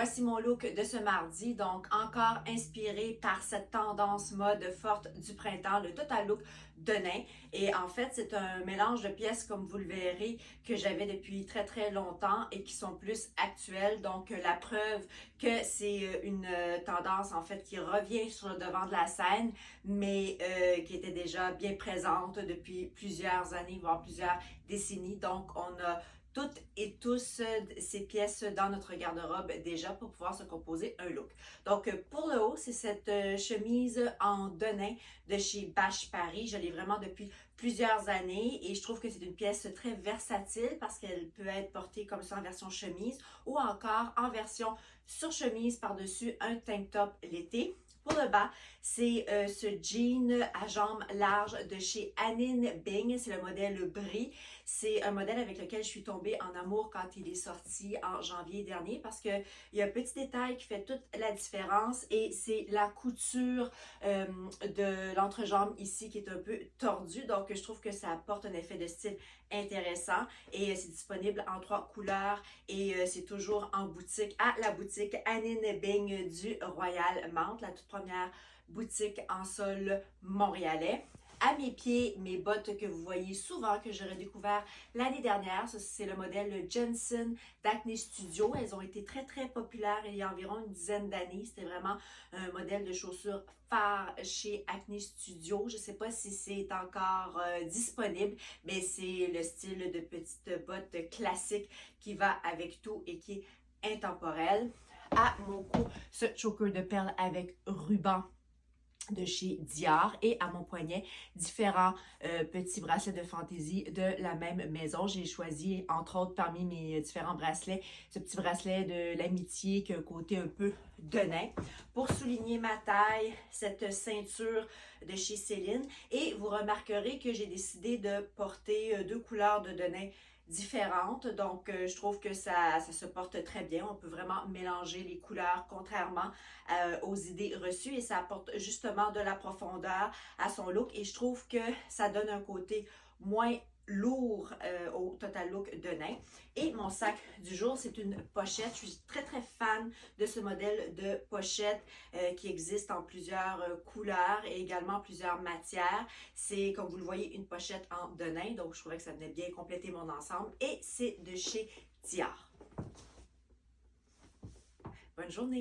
Voici mon look de ce mardi, donc encore inspiré par cette tendance mode forte du printemps, le total look de nain. Et en fait, c'est un mélange de pièces, comme vous le verrez, que j'avais depuis très longtemps et qui sont plus actuelles. Donc, la preuve que c'est une tendance, en fait, qui revient sur le devant de la scène, mais qui était déjà bien présente depuis plusieurs années, voire plusieurs décennies. Donc, on a toutes et tous ces pièces dans notre garde-robe déjà pour pouvoir se composer un look. Donc pour le haut, c'est cette chemise en denim de chez Bache Paris. Je l'ai vraiment depuis plusieurs années et je trouve que c'est une pièce très versatile parce qu'elle peut être portée comme ça en version chemise ou encore en version sur chemise par-dessus un tank top l'été. Pour le bas, c'est ce jean à jambes larges de chez Anine Bing. C'est le modèle Brie. C'est un modèle avec lequel je suis tombée en amour quand il est sorti en janvier dernier parce qu'il y a un petit détail qui fait toute la différence et c'est la couture de l'entrejambe ici qui est un peu tordue. Donc, je trouve que ça apporte un effet de style intéressant et c'est disponible en 3 couleurs et c'est toujours en boutique à la boutique Anine Bing du Royal Mount, la toute première boutique en sol montréalais. À mes pieds, mes bottes que vous voyez souvent, que j'ai redécouvert l'année dernière. C'est le modèle Jensen d'Acne Studio. Elles ont été très populaires il y a environ une dizaine d'années. C'était vraiment un modèle de chaussures phare chez Acne Studio. Je ne sais pas si c'est encore disponible, mais c'est le style de petite botte classique qui va avec tout et qui est intemporel. À mon cou, ce choker de perles avec ruban de chez Dior et à mon poignet différents petits bracelets de fantaisie de la même maison. J'ai choisi entre autres parmi mes différents bracelets ce petit bracelet de l'amitié qui a un côté un peu de nain. Pour souligner ma taille, cette ceinture de chez Céline et vous remarquerez que j'ai décidé de porter 2 couleurs de nain différentes. Donc, je trouve que ça se porte très bien. On peut vraiment mélanger les couleurs contrairement aux idées reçues et ça apporte justement de la profondeur à son look et je trouve que ça donne un côté moins lourd au total look de nain. Et mon sac du jour, c'est une pochette. Je suis très fan de ce modèle de pochette qui existe en plusieurs couleurs et également plusieurs matières. C'est, comme vous le voyez, une pochette en denim, donc je trouvais que ça venait bien compléter mon ensemble et c'est de chez Dior. Bonne journée!